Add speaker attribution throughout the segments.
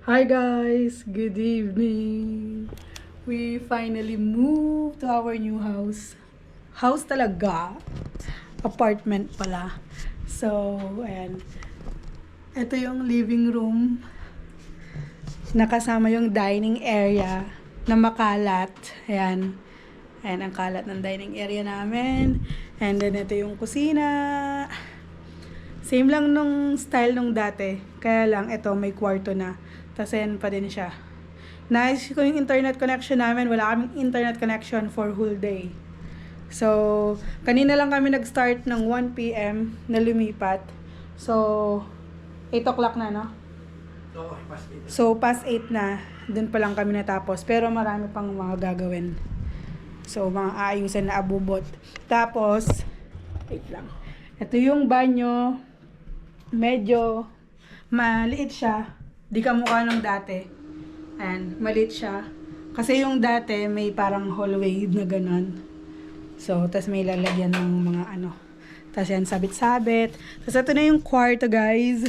Speaker 1: Hi guys, good evening. We finally moved to our new house. House talaga. Apartment pala. So, ayan. Ito yung living room. Nakasama yung dining area na makalat. Ayan. Ayan ang kalat ng dining area namin. And then ito yung kusina. Same lang nung style nung dati. Kaya lang, ito may kwarto na. Tapos ayan pa din siya. Nice ko yung internet connection namin. Wala kaming internet connection for whole day. So, kanina lang kami nag-start ng 1 p.m. na lumipat. So, 8 o'clock na, no?
Speaker 2: Oo, past 8.
Speaker 1: So, past 8 na. Doon pa lang kami natapos. Pero marami pang mga gagawin. So, mga aayusan na abubot. Tapos, wait lang. Ito yung banyo. Medyo maliit siya. Di kamukha nung dati. Ayan, maliit siya. Kasi yung dati may parang hallway na ganon. So, tas may lalagyan ng mga ano. Tas yan, sabit-sabit. Tas ito na yung kwarto, guys.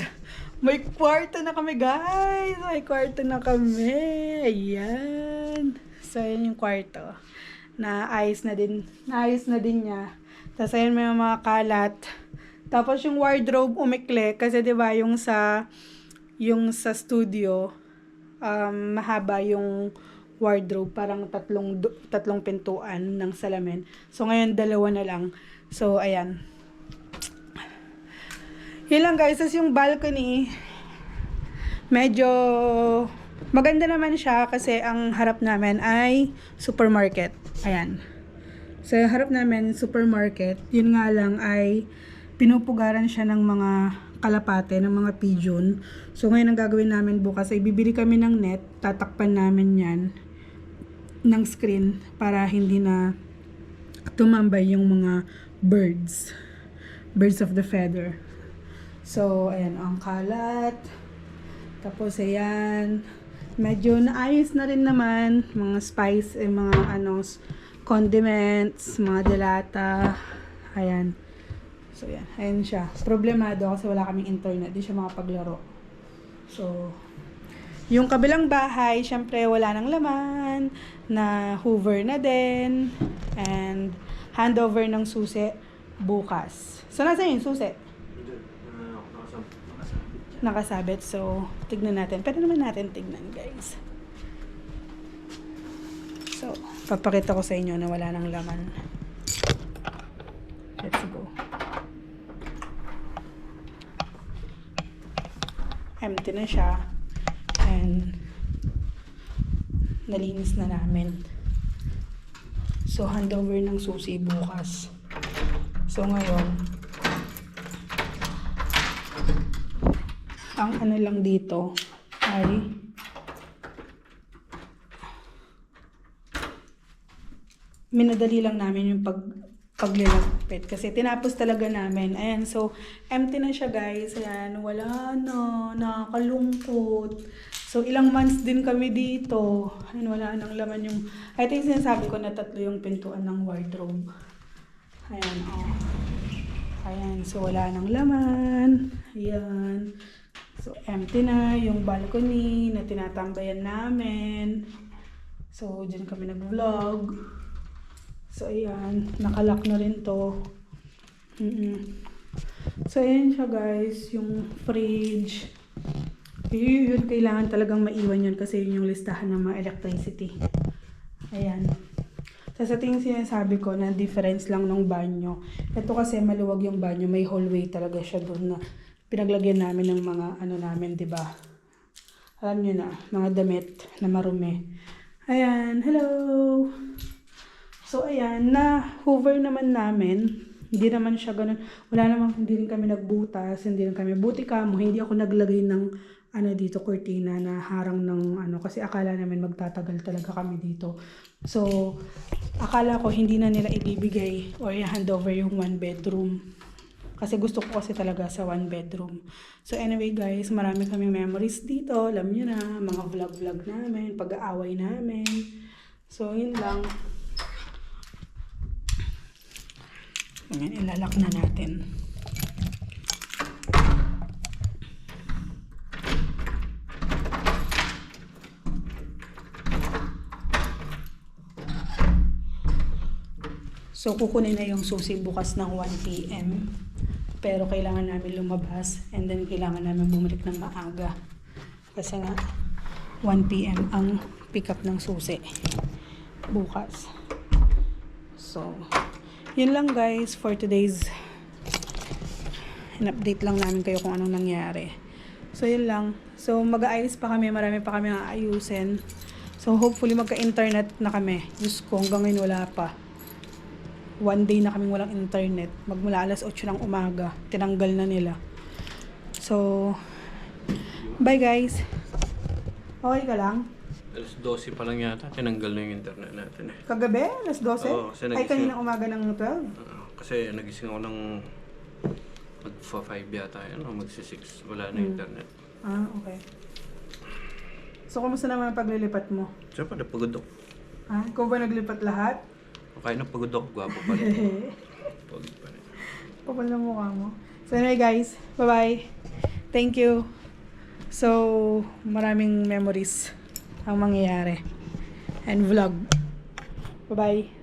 Speaker 1: May kwarto na kami, guys. May kwarto na kami. Ayan. So, ayan yung kwarto. Naayos na din niya. Tas ayan may mga kalat. Tapos yung wardrobe umikli kasi 'di ba yung sa studio mahaba yung wardrobe, parang tatlong pintuan ng salamin. So ngayon dalawa na lang. So ayan. Yun lang guys, as yung balcony medyo maganda naman siya kasi ang harap namin ay supermarket. Ayan. So yung harap namin supermarket, yun nga lang ay pinupugaran siya ng mga kalapate, ng mga pigeon. So ngayon ang gagawin namin bukas ay bibili kami ng net, tatakpan namin yan ng screen para hindi na tumambay yung mga birds of the feather. So ayan ang kalat. Tapos ayan, medyo naayos na rin naman mga spice, mga condiments, mga delata. Ayan. So, yan. Ayan siya. Problemado kasi wala kaming internet. Di siya makapaglaro. So, yung kabilang bahay, syempre wala nang laman. Na hoover na din. And handover ng susi bukas. So, nasa yung susi? Nakasabit. So, tignan natin. Pwede naman natin tignan, guys. So, papakita ko sa inyo na wala nang laman. Let's go. Empty na siya. And nalinis na namin. So, handover ng susi bukas. So, ngayon, ang ano lang dito ay minadali lang namin yung paglilagpit kasi tinapos talaga namin. Ayan, so empty na siya guys. Ayan, wala na, nakakalungkot. So ilang months din kami dito. Ayan, wala nang laman yung, I think sinasabi ko na 3 yung pintuan ng wardrobe. Ayan, oh. Ayan, so wala nang laman. Ayan. So empty na yung balcony na tinatambayan namin. So dyan kami nag-vlog. So, ayan. Nakalock na rin to. So, ayan siya guys. Yung fridge. Yun, kailangan talagang maiwan yun kasi yun yung listahan ng mga electricity. Ayan. So, sa tingin sinasabi ko na difference lang ng banyo. Ito kasi maluwag yung banyo. May hallway talaga siya doon na pinaglagyan namin ng mga ano namin, diba? Alam nyo na, mga damit na marumi. Ayan. Hello! So, ayan, na-hoover naman namin. Hindi naman siya ganun. Wala naman, hindi rin kami nagbutas, hindi rin kami buti kamo. Hindi ako naglagay ng, dito, cortina na harang ng, kasi akala namin magtatagal talaga kami dito. So, akala ko hindi na nila ibibigay or i-handover yung 1 bedroom. Kasi gusto ko kasi talaga sa 1 bedroom. So, anyway guys, marami kaming memories dito. Alam nyo na, mga vlog-vlog namin, pag-aaway namin. So, yun lang. Ayan, ilalak na natin. So, kukunin na yung susi bukas ng 1 p.m. Pero kailangan namin lumabas and then kailangan namin bumalik ng maaga. Kasi nga, 1 p.m. ang pick up ng susi bukas. So, yun lang guys for today's in-update lang namin kayo kung anong nangyari. So, yun lang. So, mag-aayos pa kami. Marami pa kami aayusin. So, hopefully magka-internet na kami. Diyos ko, hanggang ngayon wala pa. 1 day na kaming walang internet. Magmula alas 8 ng umaga. Tinanggal na nila. So, bye guys. Okay ka lang?
Speaker 3: Alas 12 pa lang yata, tinanggal na yung internet natin eh.
Speaker 1: Kagabi? Alas 12?
Speaker 3: Oo, kasi
Speaker 1: Ay,
Speaker 3: nagising-
Speaker 1: kanina umaga ng 12?
Speaker 3: Kasi nagising ako ng mag-5 yata yan, o magsi-6. Wala na internet.
Speaker 1: Ah, okay. So, kumusta naman ang paglilipat mo?
Speaker 3: Siyempre, napagod ako.
Speaker 1: Ha? Ikaw ba naglipat lahat?
Speaker 3: Okay, napagod ako. Gwapo pa rin. Pagod pa rin.
Speaker 1: Kapal na mukha mo. So, anyway guys, bye-bye. Thank you. So, maraming memories ang mangyayari. And vlog. Bye-bye.